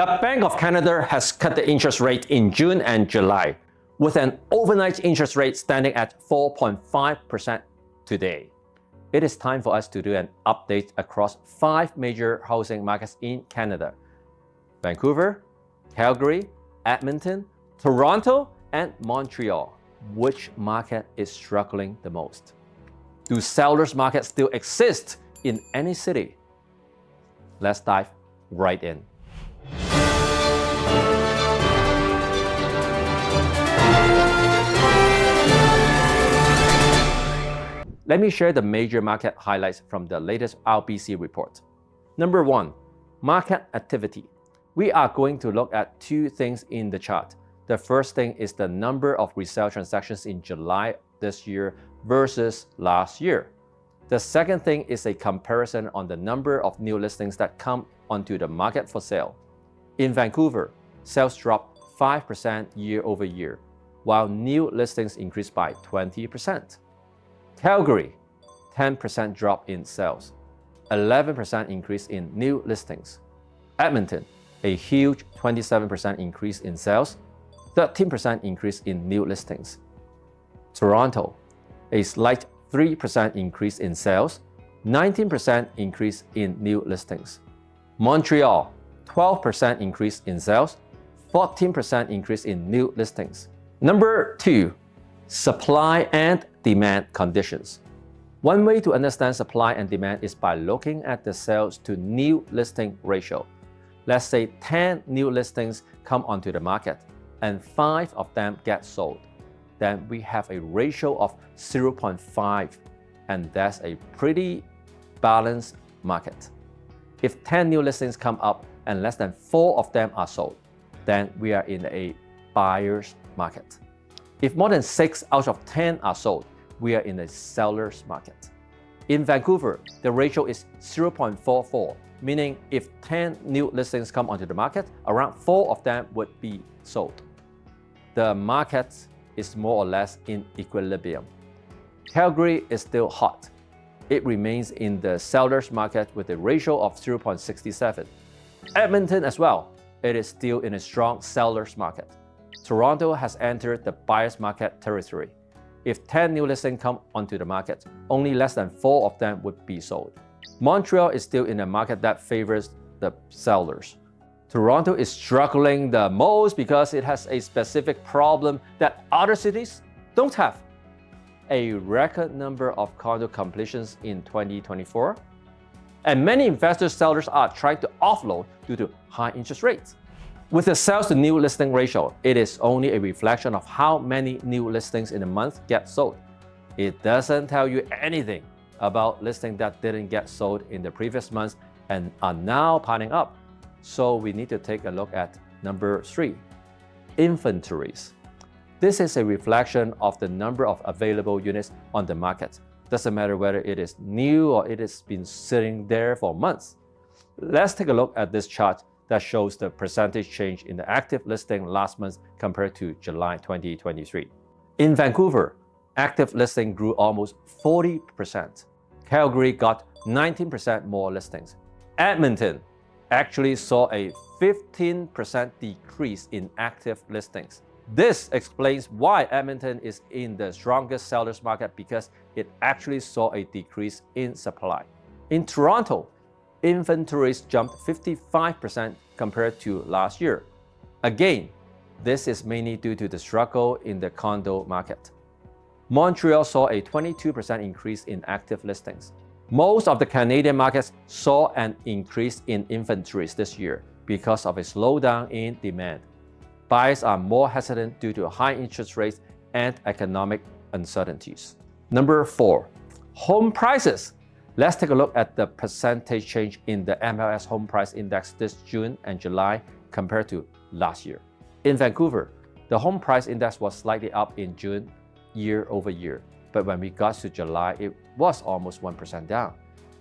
The Bank of Canada has cut the interest rate in June and July, with an overnight interest rate standing at 4.5% today. It is time for us to do an update across 5 major housing markets in Canada: Vancouver, Calgary, Edmonton, Toronto, and Montreal. Which market is struggling the most? Do sellers' markets still exist in any city? Let's dive right in. Let me share the major market highlights from the latest RBC report. Number 1, market activity. We are going to look at 2 things in the chart. The first thing is the number of resale transactions in July this year versus last year. The second thing is a comparison on the number of new listings that come onto the market for sale. In Vancouver, sales dropped 5% year over year, while new listings increased by 20%. Calgary, 10% drop in sales, 11% increase in new listings. Edmonton, a huge 27% increase in sales, 13% increase in new listings. Toronto, a slight 3% increase in sales, 19% increase in new listings. Montreal, 12% increase in sales, 14% increase in new listings. Number 2, supply and demand conditions. One way to understand supply and demand is by looking at the sales to new listing ratio. Let's say 10 new listings come onto the market and 5 of them get sold. Then we have a ratio of 0.5, and that's a pretty balanced market. If 10 new listings come up and less than 4 of them are sold, then we are in a buyer's market. If more than 6 out of 10 are sold, we are in a seller's market. In Vancouver, the ratio is 0.44, meaning if 10 new listings come onto the market, around 4 of them would be sold. The market is more or less in equilibrium. Calgary is still hot. It remains in the seller's market with a ratio of 0.67. Edmonton as well, it is still in a strong seller's market. Toronto has entered the buyer's market territory. If 10 new listings come onto the market, only less than 4 of them would be sold. Montreal is still in a market that favors the sellers. Toronto is struggling the most because it has a specific problem that other cities don't have: a record number of condo completions in 2024. And many investors' sellers are trying to offload due to high interest rates. With the sales to new listing ratio, it is only a reflection of how many new listings in a month get sold. It doesn't tell you anything about listings that didn't get sold in the previous months and are now piling up. So we need to take a look at number 3, inventories. This is a reflection of the number of available units on the market. Doesn't matter whether it is new or it has been sitting there for months. Let's take a look at this chart that shows the percentage change in the active listing last month compared to July 2023. In Vancouver, active listing grew almost 40%. Calgary got 19% more listings. Edmonton actually saw a 15% decrease in active listings. This explains why Edmonton is in the strongest seller's market, because it actually saw a decrease in supply. In Toronto, inventories jumped 55% compared to last year. Again, this is mainly due to the struggle in the condo market. Montreal saw a 22% increase in active listings. Most of the Canadian markets saw an increase in inventories this year because of a slowdown in demand. Buyers are more hesitant due to high interest rates and economic uncertainties. Number 4, home prices. Let's take a look at the percentage change in the MLS Home Price Index this June and July compared to last year. In Vancouver, the Home Price Index was slightly up in June year over year, but when we got to July, it was almost 1% down.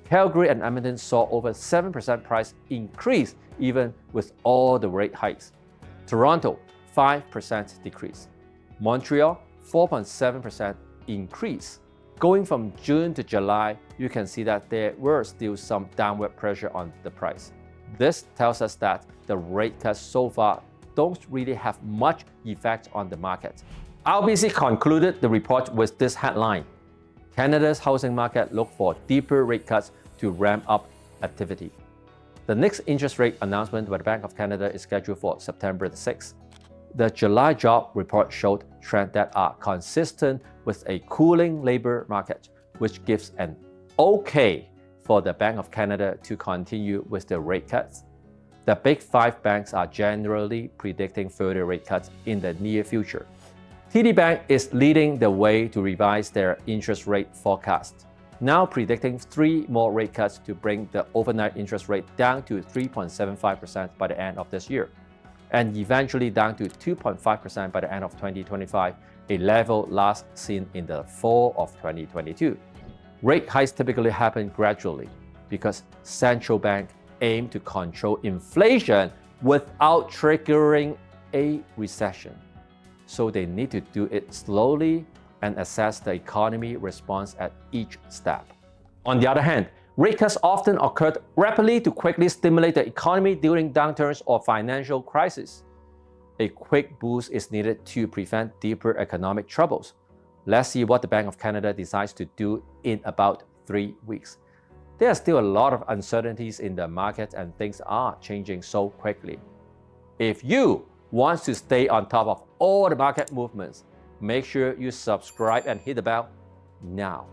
Calgary and Edmonton saw over 7% price increase even with all the rate hikes. Toronto, 5% decrease. Montreal, 4.7% increase. Going from June to July, you can see that there were still some downward pressure on the price. This tells us that the rate cuts so far don't really have much effect on the market. RBC concluded the report with this headline: Canada's housing market look for deeper rate cuts to ramp up activity. The next interest rate announcement by the Bank of Canada is scheduled for September the 6th. The July job report showed trends that are consistent with a cooling labor market, which gives an okay for the Bank of Canada to continue with the rate cuts. The big five banks are generally predicting further rate cuts in the near future. TD Bank is leading the way to revise their interest rate forecast, now predicting 3 more rate cuts to bring the overnight interest rate down to 3.75% by the end of this year, and eventually down to 2.5% by the end of 2025, a level last seen in the fall of 2022. Rate hikes typically happen gradually because central banks aim to control inflation without triggering a recession. So they need to do it slowly and assess the economy response at each step. On the other hand, rate cuts often occurred rapidly to quickly stimulate the economy during downturns or financial crises. A quick boost is needed to prevent deeper economic troubles. Let's see what the Bank of Canada decides to do in about 3 weeks. There are still a lot of uncertainties in the market and things are changing so quickly. If you want to stay on top of all the market movements, make sure you subscribe and hit the bell now.